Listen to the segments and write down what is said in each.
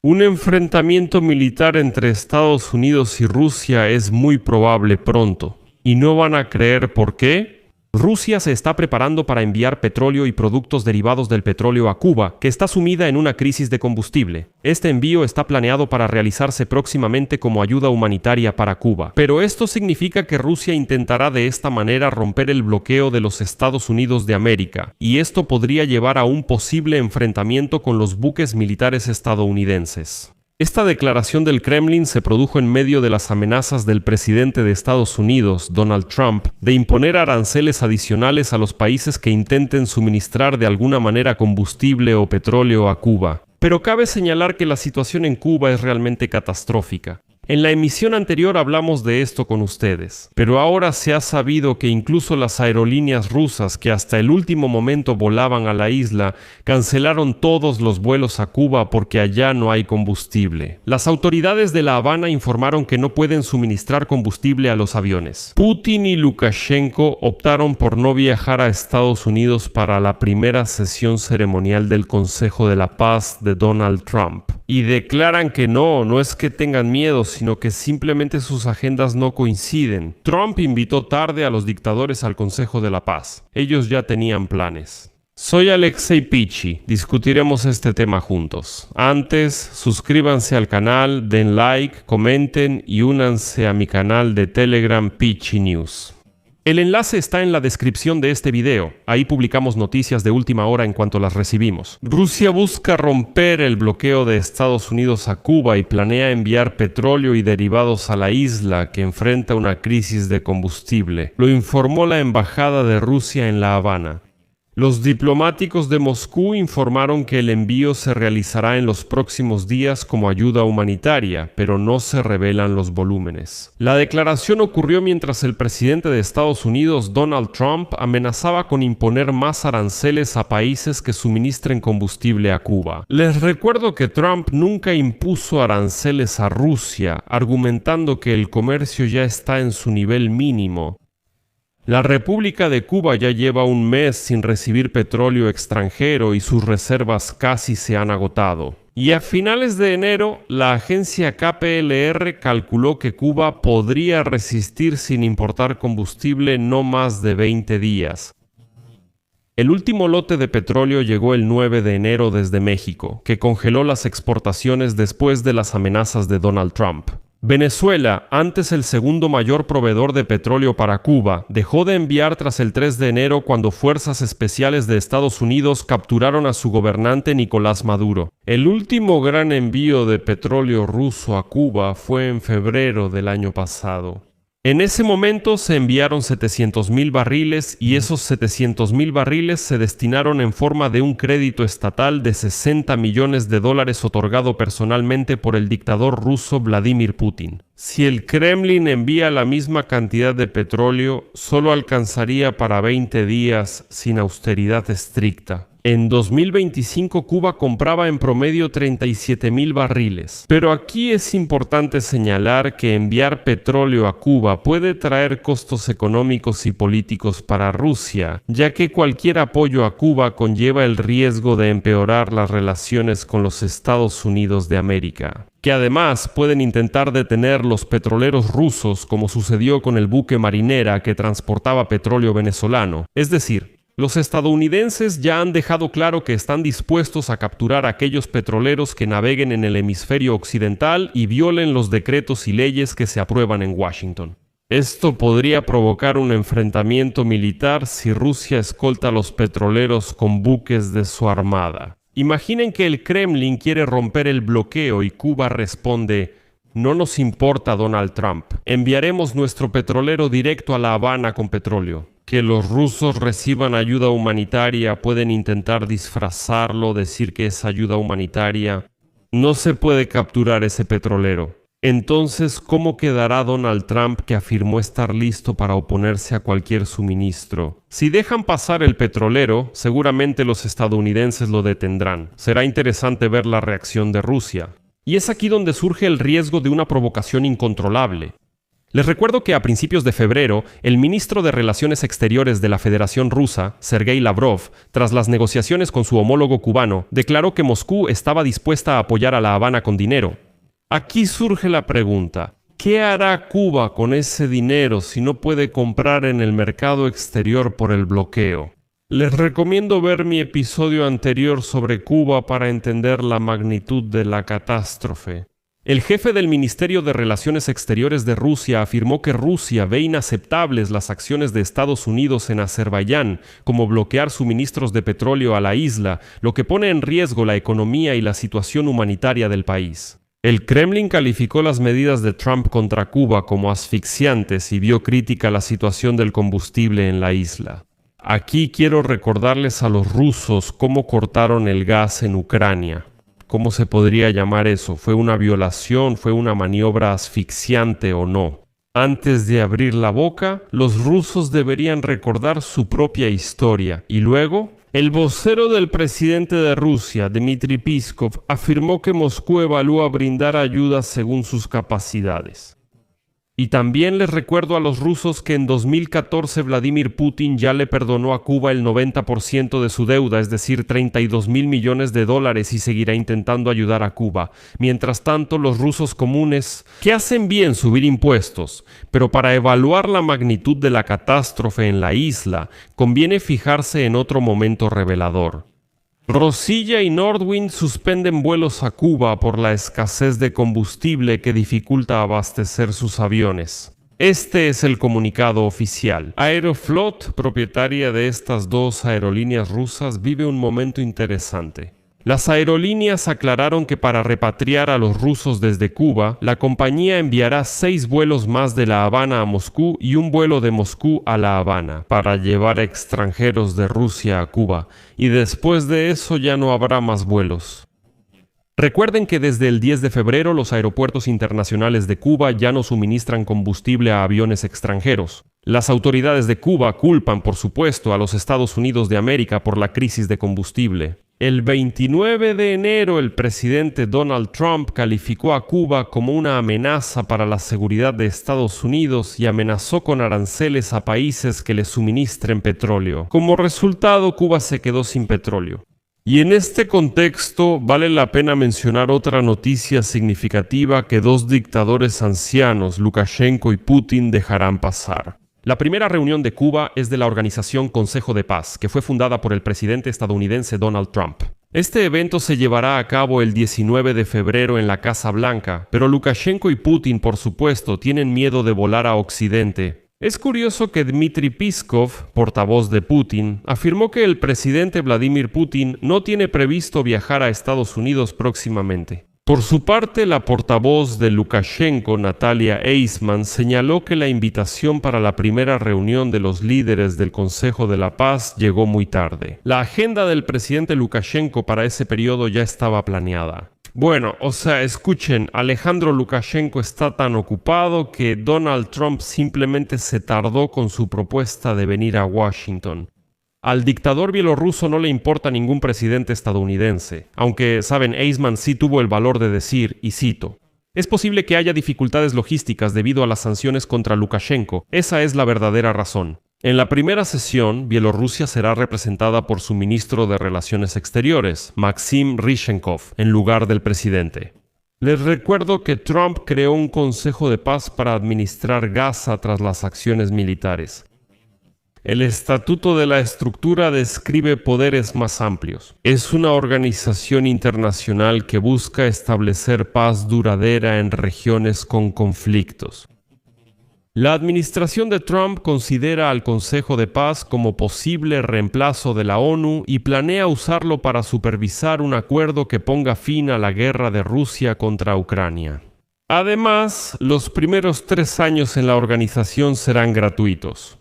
Un enfrentamiento militar entre Estados Unidos y Rusia es muy probable pronto. ¿Y no van a creer por qué? Rusia se está preparando para enviar petróleo y productos derivados del petróleo a Cuba, que está sumida en una crisis de combustible. Este envío está planeado para realizarse próximamente como ayuda humanitaria para Cuba. Pero esto significa que Rusia intentará de esta manera romper el bloqueo de los Estados Unidos de América, y esto podría llevar a un posible enfrentamiento con los buques militares estadounidenses. Esta declaración del Kremlin se produjo en medio de las amenazas del presidente de Estados Unidos, Donald Trump, de imponer aranceles adicionales a los países que intenten suministrar de alguna manera combustible o petróleo a Cuba. Pero cabe señalar que la situación en Cuba es realmente catastrófica. En la emisión anterior hablamos de esto con ustedes, pero ahora se ha sabido que incluso las aerolíneas rusas que hasta el último momento volaban a la isla cancelaron todos los vuelos a Cuba porque allá no hay combustible. Las autoridades de La Habana informaron que no pueden suministrar combustible a los aviones. Putin y Lukashenko optaron por no viajar a Estados Unidos para la primera sesión ceremonial del Consejo de la Paz de Donald Trump. Y declaran que no es que tengan miedo, sino que simplemente sus agendas no coinciden. Trump invitó tarde a los dictadores al Consejo de la Paz. Ellos ya tenían planes. Soy Alexei Pichi, discutiremos este tema juntos. Antes, suscríbanse al canal, den like, comenten y únanse a mi canal de Telegram Pichi News. El enlace está en la descripción de este video. Ahí publicamos noticias de última hora en cuanto las recibimos. Rusia busca romper el bloqueo de Estados Unidos a Cuba y planea enviar petróleo y derivados a la isla que enfrenta una crisis de combustible. Lo informó la Embajada de Rusia en La Habana. Los diplomáticos de Moscú informaron que el envío se realizará en los próximos días como ayuda humanitaria, pero no se revelan los volúmenes. La declaración ocurrió mientras el presidente de Estados Unidos, Donald Trump, amenazaba con imponer más aranceles a países que suministren combustible a Cuba. Les recuerdo que Trump nunca impuso aranceles a Rusia, argumentando que el comercio ya está en su nivel mínimo. La República de Cuba ya lleva un mes sin recibir petróleo extranjero y sus reservas casi se han agotado. Y a finales de enero, la agencia KPLR calculó que Cuba podría resistir sin importar combustible no más de 20 días. El último lote de petróleo llegó el 9 de enero desde México, que congeló las exportaciones después de las amenazas de Donald Trump. Venezuela, antes el segundo mayor proveedor de petróleo para Cuba, dejó de enviar tras el 3 de enero cuando fuerzas especiales de Estados Unidos capturaron a su gobernante Nicolás Maduro. El último gran envío de petróleo ruso a Cuba fue en febrero del año pasado. En ese momento se enviaron 700,000 barriles y esos 700,000 barriles se destinaron en forma de un crédito estatal de $60 millones otorgado personalmente por el dictador ruso Vladimir Putin. Si el Kremlin envía la misma cantidad de petróleo, solo alcanzaría para 20 días sin austeridad estricta. En 2025 Cuba compraba en promedio 37,000 barriles. Pero aquí es importante señalar que enviar petróleo a Cuba puede traer costos económicos y políticos para Rusia, ya que cualquier apoyo a Cuba conlleva el riesgo de empeorar las relaciones con los Estados Unidos de América, que además pueden intentar detener los petroleros rusos como sucedió con el buque Marinera que transportaba petróleo venezolano. Es decir, los estadounidenses ya han dejado claro que están dispuestos a capturar a aquellos petroleros que naveguen en el hemisferio occidental y violen los decretos y leyes que se aprueban en Washington. Esto podría provocar un enfrentamiento militar si Rusia escolta a los petroleros con buques de su armada. Imaginen que el Kremlin quiere romper el bloqueo y Cuba responde: no nos importa, Donald Trump. Enviaremos nuestro petrolero directo a La Habana con petróleo. Que los rusos reciban ayuda humanitaria, pueden intentar disfrazarlo, decir que es ayuda humanitaria. No se puede capturar ese petrolero. Entonces, ¿cómo quedará Donald Trump, que afirmó estar listo para oponerse a cualquier suministro? Si dejan pasar el petrolero, seguramente los estadounidenses lo detendrán. Será interesante ver la reacción de Rusia. Y es aquí donde surge el riesgo de una provocación incontrolable. Les recuerdo que a principios de febrero, el ministro de Relaciones Exteriores de la Federación Rusa, Sergei Lavrov, tras las negociaciones con su homólogo cubano, declaró que Moscú estaba dispuesta a apoyar a La Habana con dinero. Aquí surge la pregunta: ¿qué hará Cuba con ese dinero si no puede comprar en el mercado exterior por el bloqueo? Les recomiendo ver mi episodio anterior sobre Cuba para entender la magnitud de la catástrofe. El jefe del Ministerio de Relaciones Exteriores de Rusia afirmó que Rusia ve inaceptables las acciones de Estados Unidos en Azerbaiyán, como bloquear suministros de petróleo a la isla, lo que pone en riesgo la economía y la situación humanitaria del país. El Kremlin calificó las medidas de Trump contra Cuba como asfixiantes y vio crítica la situación del combustible en la isla. Aquí quiero recordarles a los rusos cómo cortaron el gas en Ucrania. ¿Cómo se podría llamar eso? ¿Fue una violación? ¿Fue una maniobra asfixiante o no? Antes de abrir la boca, los rusos deberían recordar su propia historia. Y luego, el vocero del presidente de Rusia, Dmitry Peskov, afirmó que Moscú evalúa brindar ayuda según sus capacidades. Y también les recuerdo a los rusos que en 2014 Vladimir Putin ya le perdonó a Cuba el 90% de su deuda, es decir, 32.000 millones de dólares, y seguirá intentando ayudar a Cuba. Mientras tanto, los rusos comunes, que hacen bien subir impuestos, pero para evaluar la magnitud de la catástrofe en la isla, conviene fijarse en otro momento revelador. Rosilla y Nordwind suspenden vuelos a Cuba por la escasez de combustible que dificulta abastecer sus aviones. Este es el comunicado oficial. Aeroflot, propietaria de estas dos aerolíneas rusas, vive un momento interesante. Las aerolíneas aclararon que para repatriar a los rusos desde Cuba, la compañía enviará 6 vuelos más de La Habana a Moscú y un vuelo de Moscú a La Habana para llevar extranjeros de Rusia a Cuba, y después de eso ya no habrá más vuelos. Recuerden que desde el 10 de febrero los aeropuertos internacionales de Cuba ya no suministran combustible a aviones extranjeros. Las autoridades de Cuba culpan, por supuesto, a los Estados Unidos de América por la crisis de combustible. El 29 de enero, el presidente Donald Trump calificó a Cuba como una amenaza para la seguridad de Estados Unidos y amenazó con aranceles a países que le suministren petróleo. Como resultado, Cuba se quedó sin petróleo. Y en este contexto vale la pena mencionar otra noticia significativa que dos dictadores ancianos, Lukashenko y Putin, dejarán pasar. La primera reunión de Cuba es de la organización Consejo de Paz, que fue fundada por el presidente estadounidense Donald Trump. Este evento se llevará a cabo el 19 de febrero en la Casa Blanca, pero Lukashenko y Putin, por supuesto, tienen miedo de volar a Occidente. Es curioso que Dmitry Peskov, portavoz de Putin, afirmó que el presidente Vladimir Putin no tiene previsto viajar a Estados Unidos próximamente. Por su parte, la portavoz de Lukashenko, Natalia Eisman, señaló que la invitación para la primera reunión de los líderes del Consejo de la Paz llegó muy tarde. La agenda del presidente Lukashenko para ese periodo ya estaba planeada. Bueno, escuchen, Alejandro Lukashenko está tan ocupado que Donald Trump simplemente se tardó con su propuesta de venir a Washington. Al dictador bielorruso no le importa ningún presidente estadounidense, aunque, saben, Eisman sí tuvo el valor de decir, y cito: es posible que haya dificultades logísticas debido a las sanciones contra Lukashenko. Esa es la verdadera razón. En la primera sesión, Bielorrusia será representada por su ministro de Relaciones Exteriores, Maxim Ryzhenkov, en lugar del presidente. Les recuerdo que Trump creó un Consejo de Paz para administrar Gaza tras las acciones militares. El Estatuto de la Estructura describe poderes más amplios. Es una organización internacional que busca establecer paz duradera en regiones con conflictos. La administración de Trump considera al Consejo de Paz como posible reemplazo de la ONU y planea usarlo para supervisar un acuerdo que ponga fin a la guerra de Rusia contra Ucrania. Además, los primeros 3 años en la organización serán gratuitos.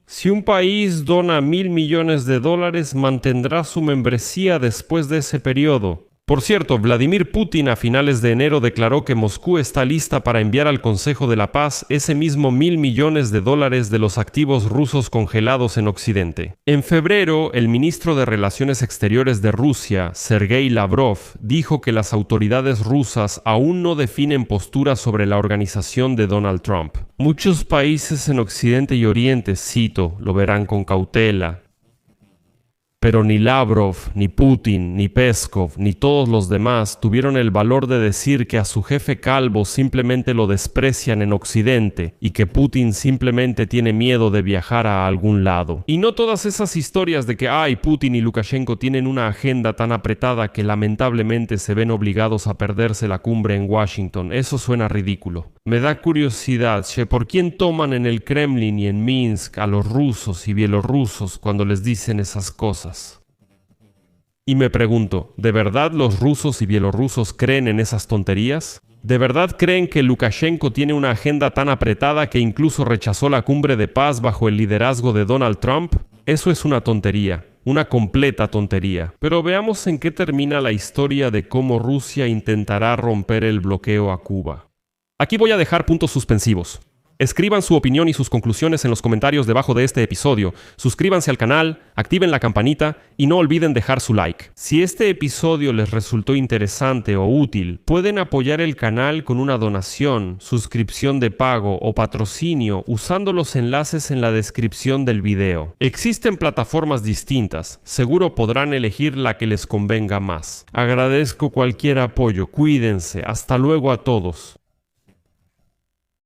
Si un país dona $1.000 millones, mantendrá su membresía después de ese periodo. Por cierto, Vladimir Putin a finales de enero declaró que Moscú está lista para enviar al Consejo de la Paz ese mismo $1.000 millones de los activos rusos congelados en Occidente. En febrero, el ministro de Relaciones Exteriores de Rusia, Sergei Lavrov, dijo que las autoridades rusas aún no definen posturas sobre la organización de Donald Trump. Muchos países en Occidente y Oriente, cito, lo verán con cautela. Pero ni Lavrov, ni Putin, ni Peskov, ni todos los demás tuvieron el valor de decir que a su jefe calvo simplemente lo desprecian en Occidente y que Putin simplemente tiene miedo de viajar a algún lado. Y no todas esas historias de que Putin y Lukashenko tienen una agenda tan apretada que lamentablemente se ven obligados a perderse la cumbre en Washington. Eso suena ridículo. Me da curiosidad, ¿por quién toman en el Kremlin y en Minsk a los rusos y bielorrusos cuando les dicen esas cosas? Y me pregunto, ¿de verdad los rusos y bielorrusos creen en esas tonterías? ¿De verdad creen que Lukashenko tiene una agenda tan apretada que incluso rechazó la cumbre de paz bajo el liderazgo de Donald Trump? Eso es una tontería. Una completa tontería. Pero veamos en qué termina la historia de cómo Rusia intentará romper el bloqueo a Cuba. Aquí voy a dejar puntos suspensivos. Escriban su opinión y sus conclusiones en los comentarios debajo de este episodio. Suscríbanse al canal, activen la campanita y no olviden dejar su like. Si este episodio les resultó interesante o útil, pueden apoyar el canal con una donación, suscripción de pago o patrocinio usando los enlaces en la descripción del video. Existen plataformas distintas, seguro podrán elegir la que les convenga más. Agradezco cualquier apoyo, cuídense, hasta luego a todos.